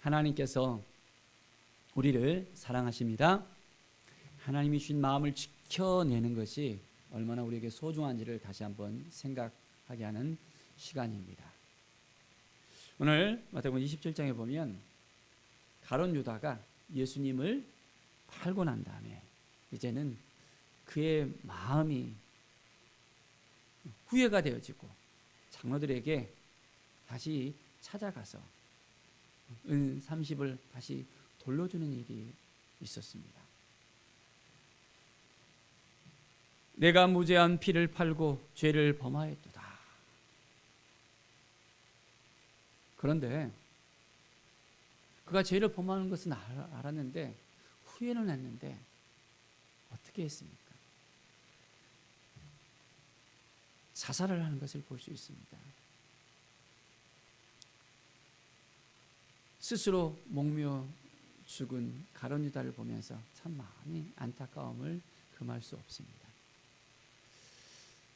하나님께서 우리를 사랑하십니다. 하나님이 주신 마음을 지켜내는 것이 얼마나 우리에게 소중한지를 다시 한번 생각하게 하는 시간입니다. 오늘 마태복음 27장에 보면 가룟 유다가 예수님을 팔고 난 다음에 이제는 그의 마음이 후회가 되어지고 장로들에게 다시 찾아가서 은 30을 다시 돌려주는 일이 있었습니다. 내가 무죄한 피를 팔고 죄를 범하였도다. 그런데 그가 죄를 범하는 것은 알았는데 후회는 했는데 어떻게 했습니까? 자살을 하는 것을 볼 수 있습니다. 스스로 목며 죽은 가룟 유다를 보면서 참 많이 안타까움을 금할 수 없습니다.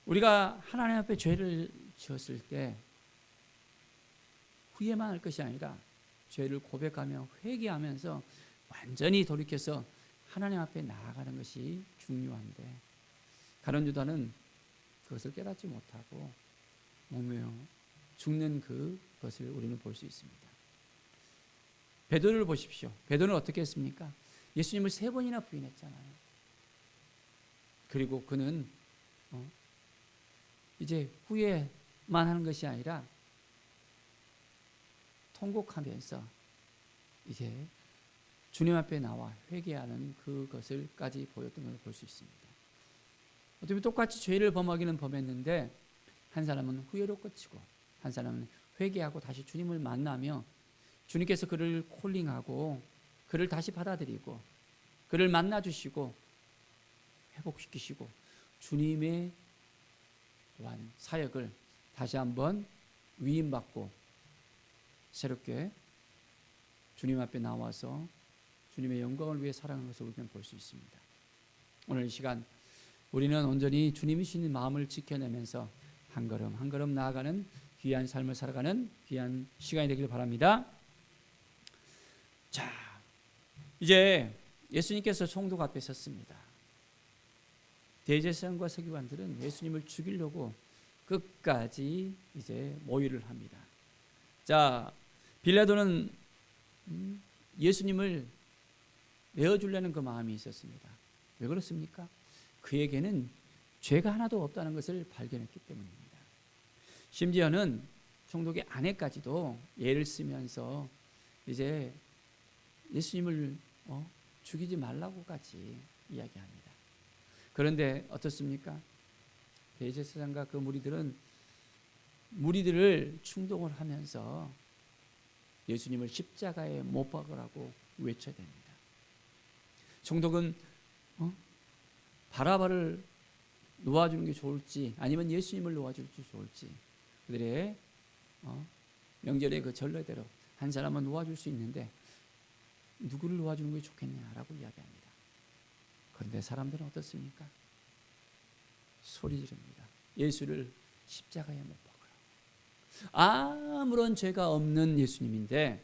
우리가 하나님 앞에 죄를 지었을 때 후회만 할 것이 아니라 죄를 고백하며 회개하면서 완전히 돌이켜서 하나님 앞에 나아가는 것이 중요한데 가룟 유다는 그것을 깨닫지 못하고 목매어 죽는 그것을 우리는 볼 수 있습니다. 베드로를 보십시오. 베드로는 어떻게 했습니까? 예수님을 3번이나 부인했잖아요. 그리고 그는 이제 후회만 하는 것이 아니라 통곡하면서 이제 주님 앞에 나와 회개하는 그것을까지 보였던 것을 볼 수 있습니다. 어떻게 보면 똑같이 죄를 범하기는 범했는데 한 사람은 후회로 끝이고 한 사람은 회개하고 다시 주님을 만나며 주님께서 그를 콜링하고 그를 다시 받아들이고 그를 만나주시고 회복시키시고 주님의 또한 사역을 다시 한번 위임받고 새롭게 주님 앞에 나와서 주님의 영광을 위해 살아가는 것을 우리는 볼 수 있습니다. 오늘 이 시간 우리는 온전히 주님이 주신 마음을 지켜내면서 한 걸음 한 걸음 나아가는 귀한 삶을 살아가는 귀한 시간이 되길 바랍니다. 자, 이제 예수님께서 총독 앞에 섰습니다. 대제사장과 서기관들은 예수님을 죽이려고 끝까지 이제 모의를 합니다. 자, 빌라도는 예수님을 내어주려는 그 마음이 있었습니다. 왜 그렇습니까? 그에게는 죄가 하나도 없다는 것을 발견했기 때문입니다. 심지어는 총독의 아내까지도 예를 쓰면서 이제 예수님을 죽이지 말라고까지 이야기합니다. 그런데 어떻습니까? 대제사장과 그 무리들을 충동을 하면서 예수님을 십자가에 못 박으라고 외쳐야 됩니다. 총독은 바라바를 놓아주는 게 좋을지 아니면 예수님을 놓아줄지 좋을지 그들의 명절의 그 전례대로 한 사람은 놓아줄 수 있는데 누구를 놓아주는 게 좋겠냐라고 이야기합니다. 그런데 사람들은 어떻습니까? 소리 지릅니다. 예수를 십자가에 못 박으라. 아무런 죄가 없는 예수님인데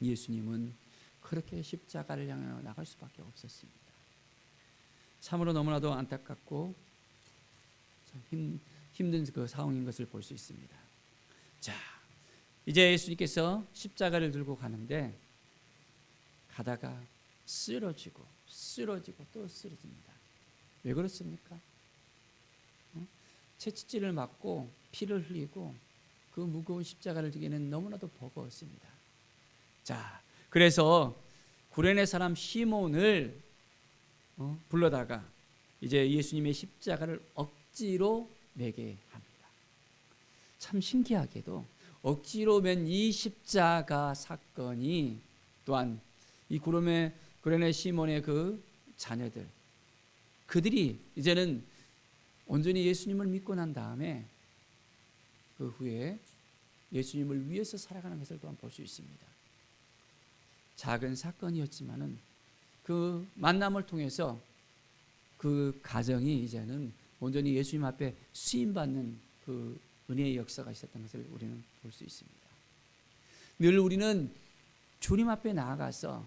예수님은 그렇게 십자가를 향해 나갈 수밖에 없었습니다. 참으로 너무나도 안타깝고 힘든 그 상황인 것을 볼 수 있습니다. 자, 이제 예수님께서 십자가를 들고 가는데 가다가 쓰러지고 또 쓰러집니다. 왜 그렇습니까? 채찍질을 맞고 피를 흘리고 그 무거운 십자가를 지기는 너무나도 버거웠습니다. 자, 그래서 구레네 사람 시몬을 불러다가 이제 예수님의 십자가를 억지로 매게 합니다. 참 신기하게도 억지로 맨 이 십자가 사건이 또한 이 구레네 시몬의 그 자녀들 그들이 이제는 온전히 예수님을 믿고 난 다음에 그 후에 예수님을 위해서 살아가는 것을 또한 볼 수 있습니다. 작은 사건이었지만은 그 만남을 통해서 그 가정이 이제는 온전히 예수님 앞에 수임받는 그 은혜의 역사가 있었던 것을 우리는 볼 수 있습니다. 늘 우리는 주님 앞에 나아가서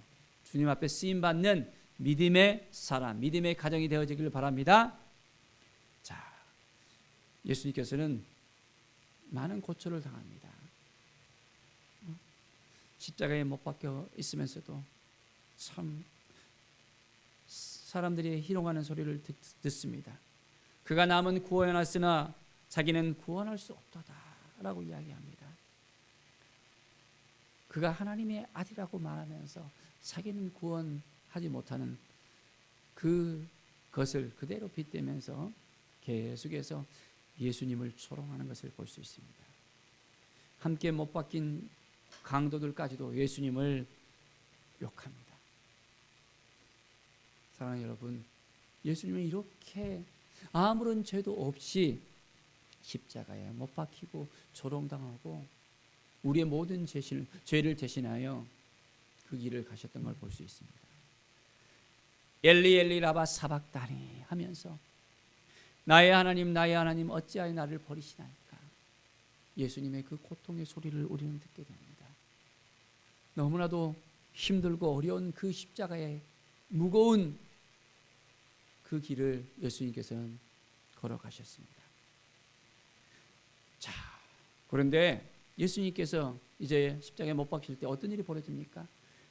주님 앞에 쓰임 받는 믿음의 사람, 믿음의 가정이 되어지기를 바랍니다. 자, 예수님께서는 많은 고초를 당합니다. 십자가에 못 박혀 있으면서도 참 사람들이 희롱하는 소리를 듣습니다. 그가 남은 구원하였으나 자기는 구원할 수 없도다라고 이야기합니다. 그가 하나님의 아들이라고 말하면서 자기는 구원하지 못하는 그것을 그대로 빗대면서 계속해서 예수님을 조롱하는 것을 볼 수 있습니다. 함께 못 박힌 강도들까지도 예수님을 욕합니다. 사랑하는 여러분, 예수님은 이렇게 아무런 죄도 없이 십자가에 못 박히고 조롱당하고 우리의 모든 죄를 대신하여 그 길을 가셨던 걸 볼 수 있습니다. 엘리 엘리 라바 사박다니 하면서 나의 하나님 어찌하여 나를 버리시나이까. 예수님의 그 고통의 소리를 우리는 듣게 됩니다. 너무나도 힘들고 어려운 그 십자가의 무거운 그 길을 예수님께서는 걸어가셨습니다. 자, 그런데 예수님께서 이제 십자가에 못 박힐 때 어떤 일이 벌어집니까?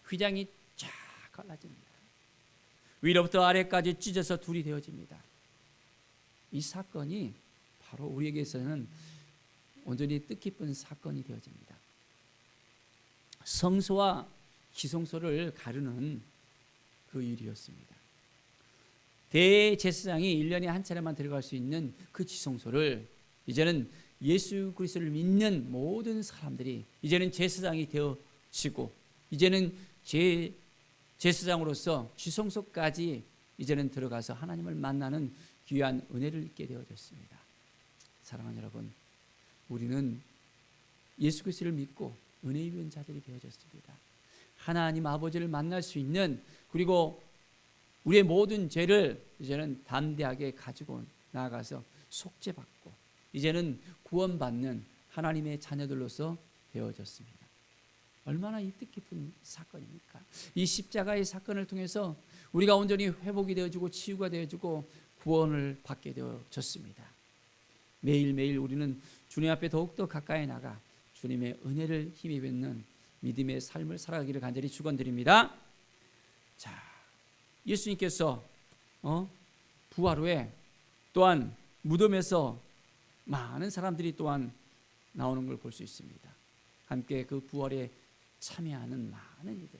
휘장이 쫙 갈라집니다. 위로부터 아래까지 찢어서 둘이 되어집니다. 이 사건이 바로 우리에게서는 온전히 뜻깊은 사건이 되어집니다. 성소와 지성소를 가르는 그 일이었습니다. 대제사장이 1년에 한 차례만 들어갈 수 있는 그 지성소를 이제는 예수 그리스도를 믿는 모든 사람들이 이제는 제사장이 되어지고 이제는 제사장으로서 지성소까지 이제는 들어가서 하나님을 만나는 귀한 은혜를 입게 되어졌습니다. 사랑하는 여러분, 우리는 예수 그리스도를 믿고 은혜 입은 자들이 되어졌습니다. 하나님 아버지를 만날 수 있는, 그리고 우리의 모든 죄를 이제는 담대하게 가지고 나아가서 속죄받고 이제는 구원받는 하나님의 자녀들로서 되어졌습니다. 얼마나 이 뜻깊은 사건입니까? 이 십자가의 사건을 통해서 우리가 온전히 회복이 되어지고 치유가 되어지고 구원을 받게 되어졌습니다. 매일매일 우리는 주님 앞에 더욱더 가까이 나가 주님의 은혜를 힘입는 믿음의 삶을 살아가기를 간절히 축원드립니다. 자, 예수님께서 부활 후에 또한 무덤에서 많은 사람들이 또한 나오는 걸 볼 수 있습니다. 함께 그 부활에 참여하는 많은 이들,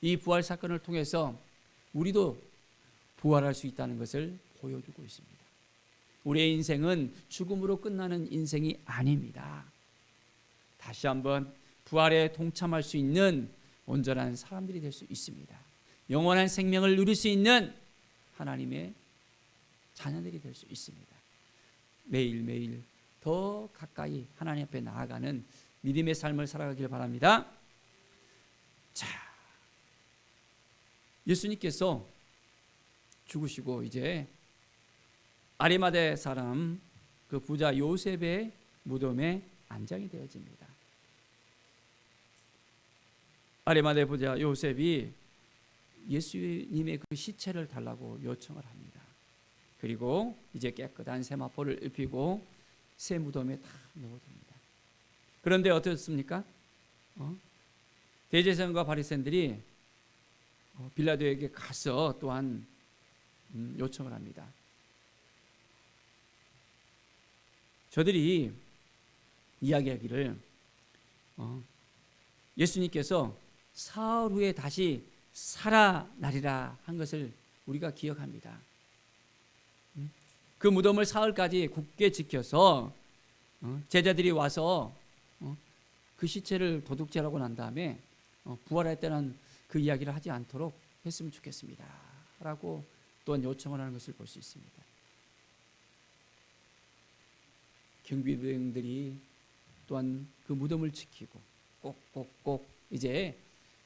이 부활 사건을 통해서 우리도 부활할 수 있다는 것을 보여주고 있습니다. 우리의 인생은 죽음으로 끝나는 인생이 아닙니다. 다시 한번 부활에 동참할 수 있는 온전한 사람들이 될 수 있습니다. 영원한 생명을 누릴 수 있는 하나님의 자녀들이 될 수 있습니다. 매일매일 더 가까이 하나님 앞에 나아가는 믿음의 삶을 살아가길 바랍니다. 자, 예수님께서 죽으시고 이제 아리마대 사람 그 부자 요셉의 무덤에 안장이 되어집니다. 아리마대 부자 요셉이 예수님의 그 시체를 달라고 요청을 합니다. 그리고 이제 깨끗한 세마포를 입히고 새 무덤에 다 넣어줍니다. 그런데 어떻습니까? 대제사장과 바리새인들이 빌라도에게 가서 또한 요청을 합니다. 저들이 이야기하기를 예수님께서 사흘 후에 다시 살아나리라 한 것을 우리가 기억합니다. 그 무덤을 사흘까지 굳게 지켜서 제자들이 와서 그 시체를 도둑질하고 난 다음에 부활할 때는 그 이야기를 하지 않도록 했으면 좋겠습니다 라고 또한 요청을 하는 것을 볼 수 있습니다. 경비병들이 또한 그 무덤을 지키고 꼭꼭꼭 이제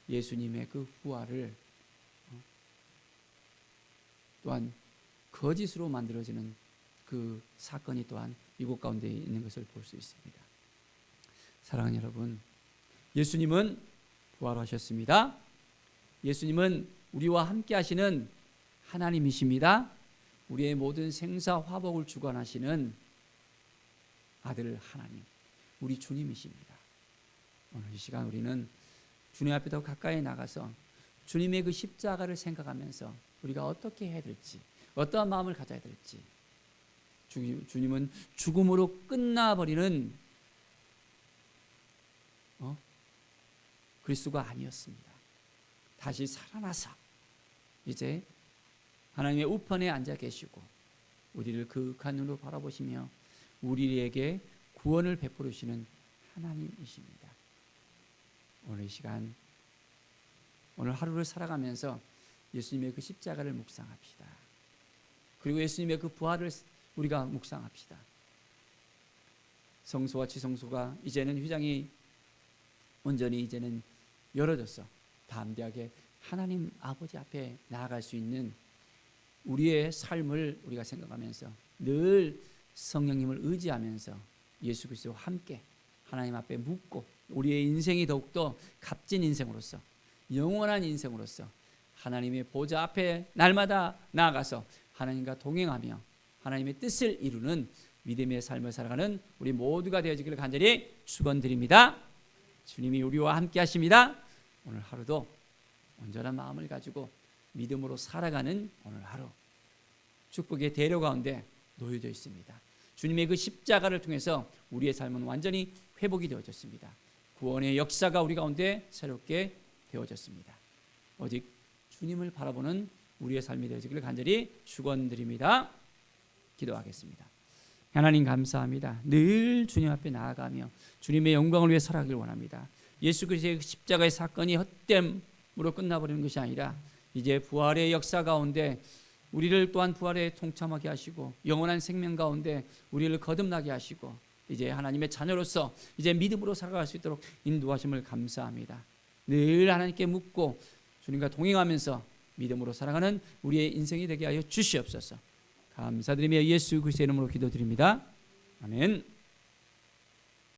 예수님의 그 부활을 또한 거짓으로 만들어지는 그 사건이 또한 이곳 가운데 있는 것을 볼 수 있습니다. 사랑하는 여러분, 예수님은 부활하셨습니다. 예수님은 우리와 함께 하시는 하나님이십니다. 우리의 모든 생사 화복을 주관하시는 아들 하나님, 우리 주님이십니다. 오늘 이 시간 우리는 주님 앞에 더 가까이 나가서 주님의 그 십자가를 생각하면서 우리가 어떻게 해야 될지, 어떠한 마음을 가져야 될지, 주님은 죽음으로 끝나버리는 그리스도가 아니었습니다. 다시 살아나서 이제 하나님의 우편에 앉아 계시고 우리를 그윽한 눈으로 바라보시며 우리에게 구원을 베풀으시는 하나님이십니다. 오늘 이 시간, 오늘 하루를 살아가면서 예수님의 그 십자가를 묵상합시다. 그리고 예수님의 그 부활을 우리가 묵상합시다. 성소와 지성소가 이제는 휘장이 온전히 이제는 열어져서 담대하게 하나님 아버지 앞에 나아갈 수 있는 우리의 삶을 우리가 생각하면서 늘 성령님을 의지하면서 예수 그리스도와 함께 하나님 앞에 묻고 우리의 인생이 더욱더 값진 인생으로서 영원한 인생으로서 하나님의 보좌 앞에 날마다 나아가서 하나님과 동행하며 하나님의 뜻을 이루는 믿음의 삶을 살아가는 우리 모두가 되어지기를 간절히 축원드립니다. 주님이 우리와 함께 하십니다. 오늘 하루도 온전한 마음을 가지고 믿음으로 살아가는 오늘 하루, 축복의 대로 가운데 놓여져 있습니다. 주님의 그 십자가를 통해서 우리의 삶은 완전히 회복이 되어졌습니다. 구원의 역사가 우리 가운데 새롭게 되어졌습니다. 오직 주님을 바라보는 우리의 삶이 되어지기를 간절히 축원드립니다. 기도하겠습니다. 하나님 감사합니다. 늘 주님 앞에 나아가며 주님의 영광을 위해 살아가길 원합니다. 예수 그리스도의 십자가의 사건이 헛됨으로 끝나버리는 것이 아니라 이제 부활의 역사 가운데 우리를 또한 부활에 동참하게 하시고 영원한 생명 가운데 우리를 거듭나게 하시고 이제 하나님의 자녀로서 이제 믿음으로 살아갈 수 있도록 인도하심을 감사합니다. 늘 하나님께 묻고 주님과 동행하면서 믿음으로 살아가는 우리의 인생이 되게 하여 주시옵소서. 감사드리며 예수 그리스도의 이름으로 기도드립니다. 아멘.